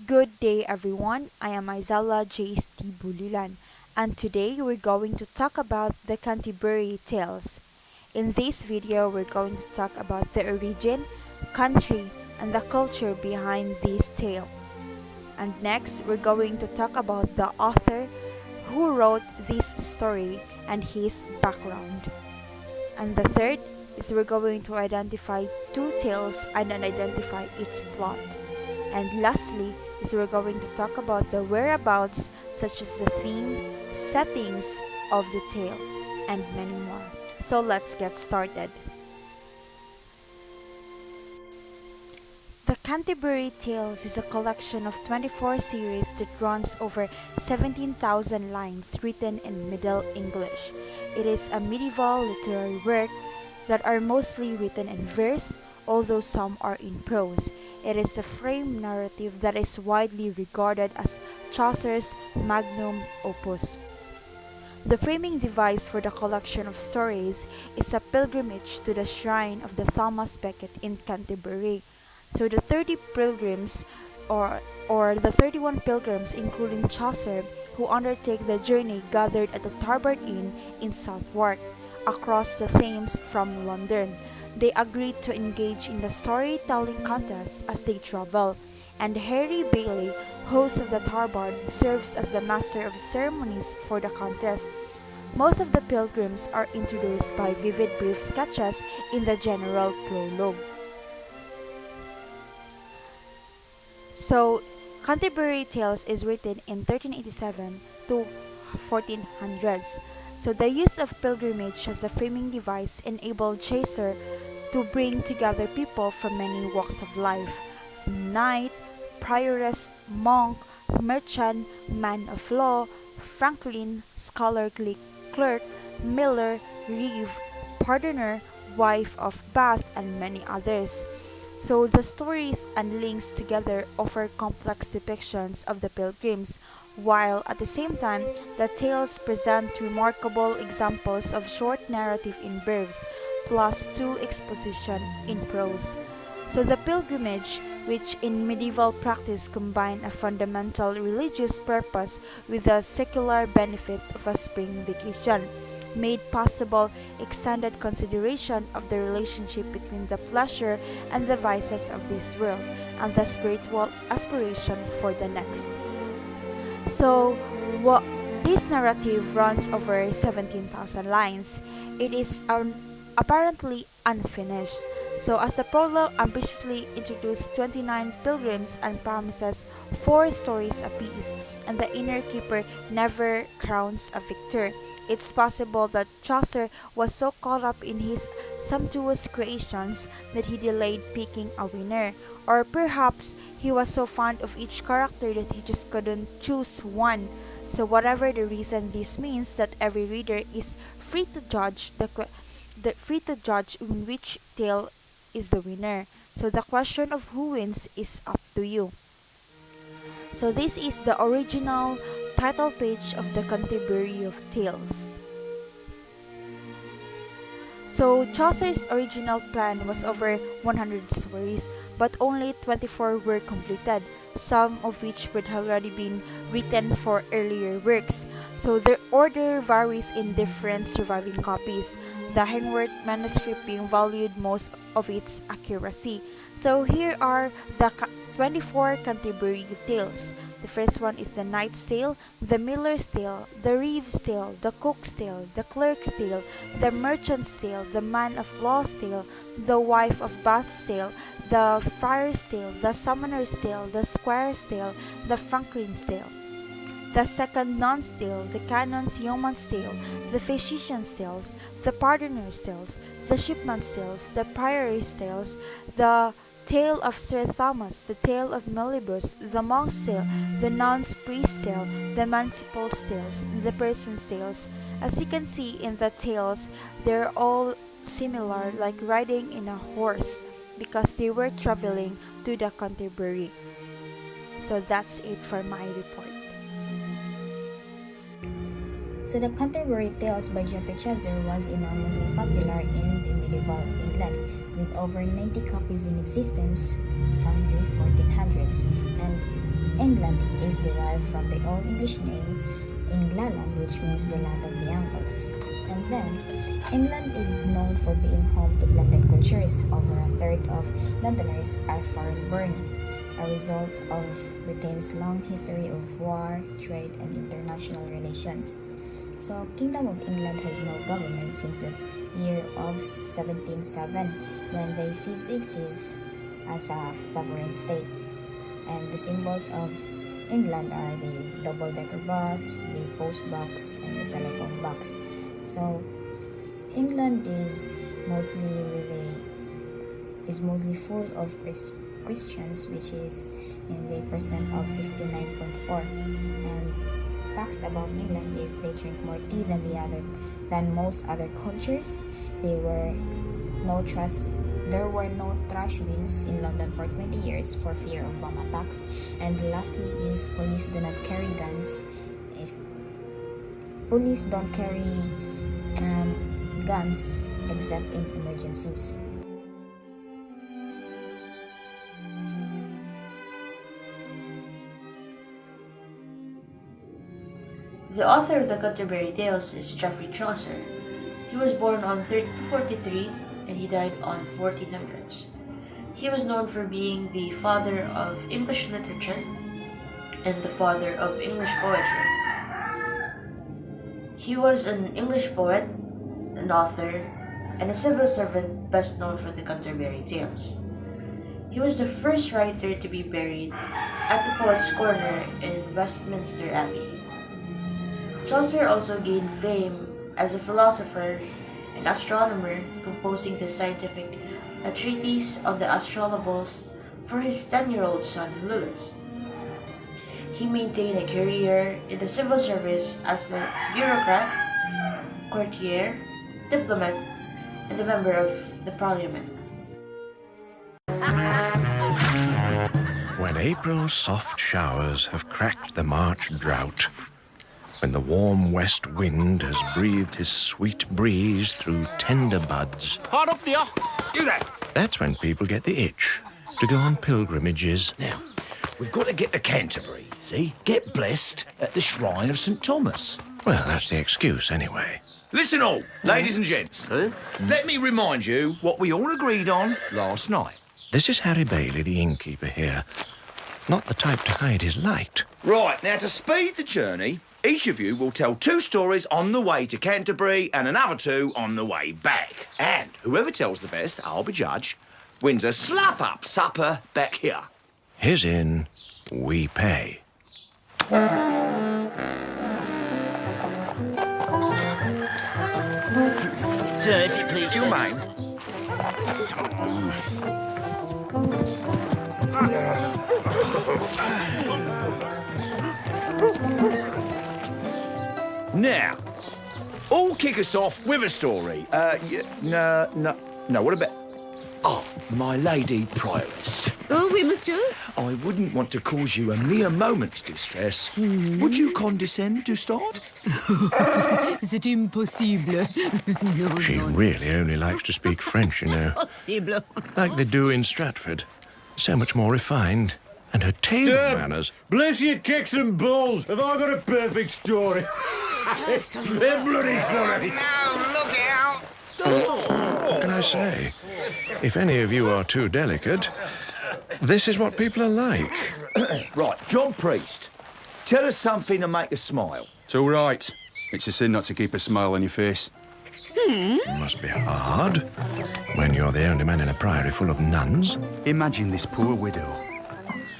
Good day, everyone. I am Isella J.S.T. Bulilan, and today we're going to talk about the Canterbury Tales. In this video, we're going to talk about the origin, country, and the culture behind this tale. And next, we're going to talk about the author who wrote this story and his background. And the third is we're going to identify two tales and then identify its plot. And lastly is we're going to talk about the whereabouts such as the theme, settings of the tale, and many more. So let's get started. The Canterbury Tales is a collection of 24 series that runs over 17,000 lines written in Middle English. It is a medieval literary work that are mostly written in verse, although some are in prose. It is a frame narrative that is widely regarded as Chaucer's magnum opus. The framing device for the collection of stories is a pilgrimage to the shrine of the Thomas Becket in Canterbury. So the 30 pilgrims or the 31 pilgrims including Chaucer who undertake the journey gathered at the Tabard Inn in Southwark across the Thames from London. They agreed to engage in the storytelling contest as they travel, and Harry Bailey, host of the Tabard, serves as the master of ceremonies for the contest. Most of the pilgrims are introduced by vivid brief sketches in the general prologue. So, Canterbury Tales is written in 1387 to 1400s. So the use of pilgrimage as a framing device enabled Chaucer to bring together people from many walks of life: knight, prioress, monk, merchant, man of law, franklin, scholarly clerk, miller, reeve, pardoner, wife of Bath, and many others. So the stories and links together offer complex depictions of the pilgrims, while at the same time the tales present remarkable examples of short narrative in verse, plus two exposition in prose. So the pilgrimage, which in medieval practice combined a fundamental religious purpose with the secular benefit of a spring vacation, made possible extended consideration of the relationship between the pleasure and the vices of this world and the spiritual aspiration for the next. So, this narrative runs over 17,000 lines. It is apparently unfinished. So, as the prologue ambitiously introduced 29 pilgrims and promises 4 stories apiece, and the inner keeper never crowns a victor, it's possible that Chaucer was so caught up in his sumptuous creations that he delayed picking a winner. Or perhaps he was so fond of each character that he just couldn't choose one. So whatever the reason, this means that every reader is free to judge in which tale is the winner. So the question of who wins is up to you. So this is the original title page of the Canterbury of Tales. So Chaucer's original plan was over 100 stories, but only 24 were completed, some of which would have already been written for earlier works. So their order varies in different surviving copies, the Henworth manuscript being valued most of its accuracy. So here are the 24 Canterbury Tales. The first one is the Knight's Tale, the Miller's Tale, the Reeve's Tale, the Cook's Tale, the Clerk's Tale, the Merchant's Tale, the Man of Law's Tale, the Wife of Bath's Tale, the Friar's Tale, the Summoner's Tale, the Squire's Tale, the Franklin's Tale, the Second Nun's Tale, the Canon's Yeoman's Tale, the Physician's Tales, the Pardoner's Tales, the Shipman's Tales, the Prior's Tales, the Tale of Sir Thomas, the Tale of Melibus, the Monk's Tale, the Nun's Priest's Tale, the Manciple's Tales, the Person's Tales. As you can see in the tales, they're all similar, like riding in a horse, because they were traveling to the Canterbury. So that's it for my report. So the Canterbury Tales by Geoffrey Chaucer was enormously popular in the medieval England, with over 90 copies in existence from the 1400s, and England is derived from the Old English name Englaland, which means the land of the uncles. And then, England is known for being home to blended cultures. Over a third of Londoners are foreign-born, a result of Britain's long history of war, trade, and international relations. So, Kingdom of England has no government since the year of 1707, when they ceased to exist as a sovereign state. And the symbols of England are the double-decker bus, the post box, and the telephone box. So, England is mostly full of Christians, which is in the percent of 59.4. And facts about England is they drink more tea than most other cultures. There were no trash bins in London for 20 years for fear of bomb attacks. And lastly is police do not carry guns. Police don't carry guns except in emergencies. The author of the Canterbury Tales is Geoffrey Chaucer. He was born on 1343 and he died on 1400s. He was known for being the father of English literature and the father of English poetry. He was an English poet, an author, and a civil servant best known for the Canterbury Tales. He was the first writer to be buried at the Poets' Corner in Westminster Abbey. Chaucer also gained fame as a philosopher and astronomer, composing the scientific A Treatise on the Astrolables for his 10-year-old son Lewis. He maintained a career in the civil service as a bureaucrat, courtier, diplomat, and a member of the parliament. When April's soft showers have cracked the March drought, when the warm west wind has breathed his sweet breeze through tender buds, Hard up there! You there! that's when people get the itch to go on pilgrimages. Now, we've got to get to Canterbury, see? Get blessed at the shrine of St. Thomas. Well, that's the excuse, anyway. Listen all, ladies and gents. Let me remind you what we all agreed on last night. This is Harry Bailey, the innkeeper here. Not the type to hide his light. Right, now to speed the journey, each of you will tell 2 stories on the way to Canterbury and another 2 on the way back. And whoever tells the best, I'll be judge, wins a slap-up supper back here. His inn, we pay. 30, please. Do you mind? Now, all kick us off with a story. No, what about... Oh, my lady prioress. Oh, oui, monsieur. I wouldn't want to cause you a mere moment's distress. Would you condescend to start? C'est impossible. No, She no, really only likes to speak French, you know. Possible. Like they do in Stratford. So much more refined. And her table manners. Bless your kicks and balls. Have I got a perfect story? They're bloody funny. What can I say? If any of you are too delicate, this is what people are like. Right, John Priest, tell us something to make us smile. It's all right. It's a sin not to keep a smile on your face. Must be hard when you're the only man in a priory full of nuns. Imagine this poor widow.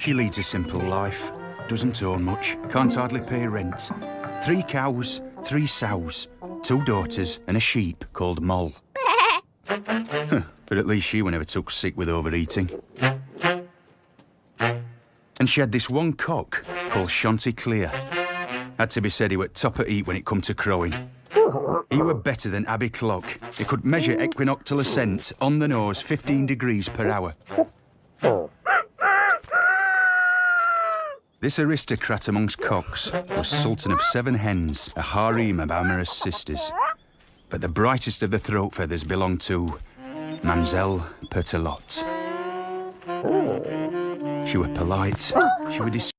She leads a simple life, doesn't own much, can't hardly pay rent. 3 cows, 3 sows, 2 daughters and a sheep called Moll. But at least she never took sick with overeating. And she had this one cock called Chanticleer. Had to be said he were top of heat when it come to crowing. He were better than Abbey Clock. He could measure equinoctial ascent on the nose 15 degrees per hour. This aristocrat amongst cocks was Sultan of 7 hens, a harem of amorous sisters. But the brightest of the throat feathers belonged to Mademoiselle Pertelotte. She were polite, she were discreet.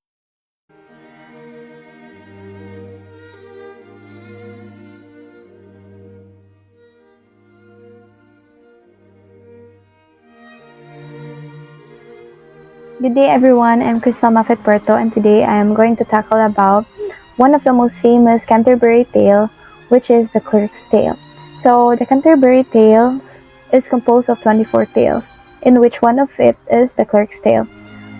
Good day everyone, I'm Crystal Mafet Puerto and today I am going to tackle about one of the most famous Canterbury tale, which is the Clerk's Tale. So the Canterbury Tales is composed of 24 tales, in which one of it is the Clerk's Tale.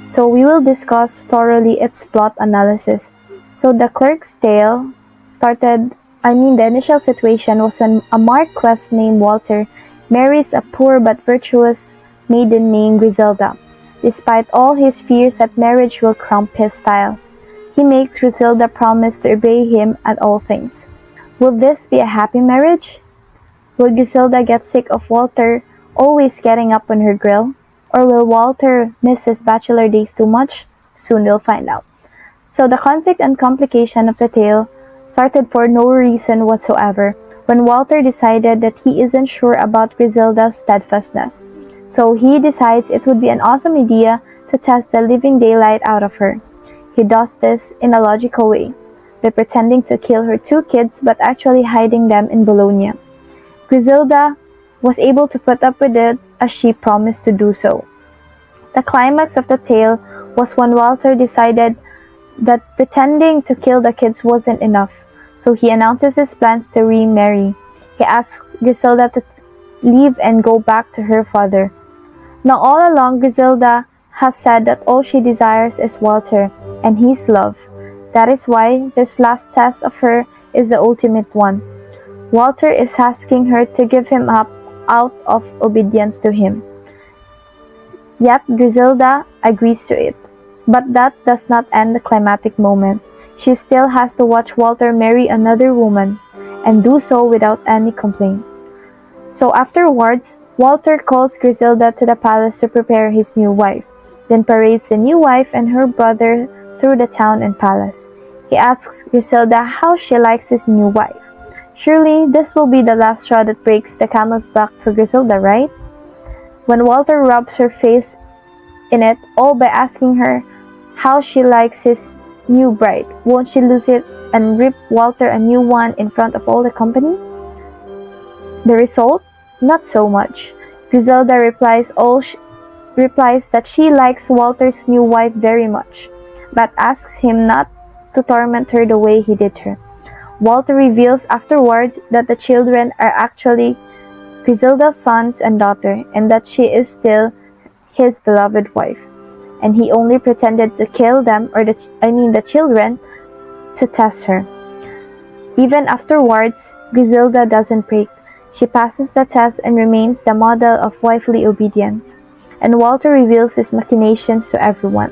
So we will discuss thoroughly its plot analysis. So the Clerk's Tale the initial situation was when a Marquess named Walter marries a poor but virtuous maiden named Griselda. Despite all his fears that marriage will cramp his style, he makes Griselda promise to obey him at all things. Will this be a happy marriage? Will Griselda get sick of Walter always getting up on her grill? Or will Walter miss his bachelor days too much? Soon we'll find out. So the conflict and complication of the tale started for no reason whatsoever when Walter decided that he isn't sure about Griselda's steadfastness. So he decides it would be an awesome idea to test the living daylight out of her. He does this in a logical way, by pretending to kill her two kids but actually hiding them in Bologna. Griselda was able to put up with it as she promised to do so. The climax of the tale was when Walter decided that pretending to kill the kids wasn't enough, so he announces his plans to remarry. He asks Griselda to leave and go back to her father. Now all along Griselda has said that all she desires is Walter and his love. That is why this last test of her is the ultimate one. Walter is asking her to give him up out of obedience to him. Yet Griselda agrees to it. But that does not end the climactic moment. She still has to watch Walter marry another woman, and do so without any complaint. So afterwards, Walter calls Griselda to the palace to prepare his new wife, then parades the new wife and her brother through the town and palace. He asks Griselda how she likes his new wife. Surely this will be the last straw that breaks the camel's back for Griselda, right? When Walter rubs her face in it, all by asking her how she likes his new bride, won't she lose it and rip Walter a new one in front of all the company? The result? Not so much. Griselda replies that she likes Walter's new wife very much, but asks him not to torment her the way he did her. Walter reveals afterwards that the children are actually Griselda's sons and daughter, and that she is still his beloved wife, and he only pretended to kill them, the children, to test her. Even afterwards, Griselda doesn't break. She passes the test and remains the model of wifely obedience. And Walter reveals his machinations to everyone.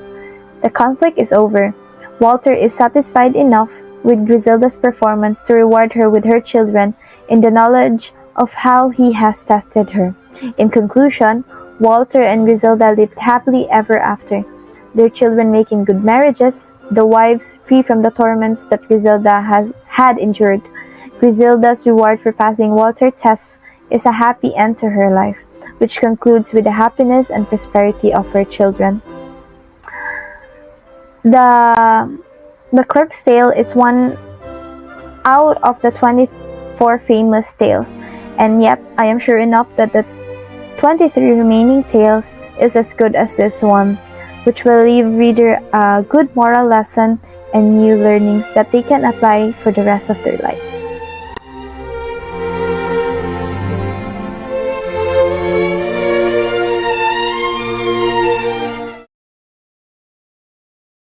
The conflict is over. Walter is satisfied enough with Griselda's performance to reward her with her children in the knowledge of how he has tested her. In conclusion, Walter and Griselda lived happily ever after, their children making good marriages, the wives free from the torments that Griselda had endured. Griselda's reward for passing Walter's tests is a happy end to her life, which concludes with the happiness and prosperity of her children. The Clerk's Tale is one out of the 24 famous tales, and yet I am sure enough that the 23 remaining tales is as good as this one, which will leave reader a good moral lesson and new learnings that they can apply for the rest of their lives.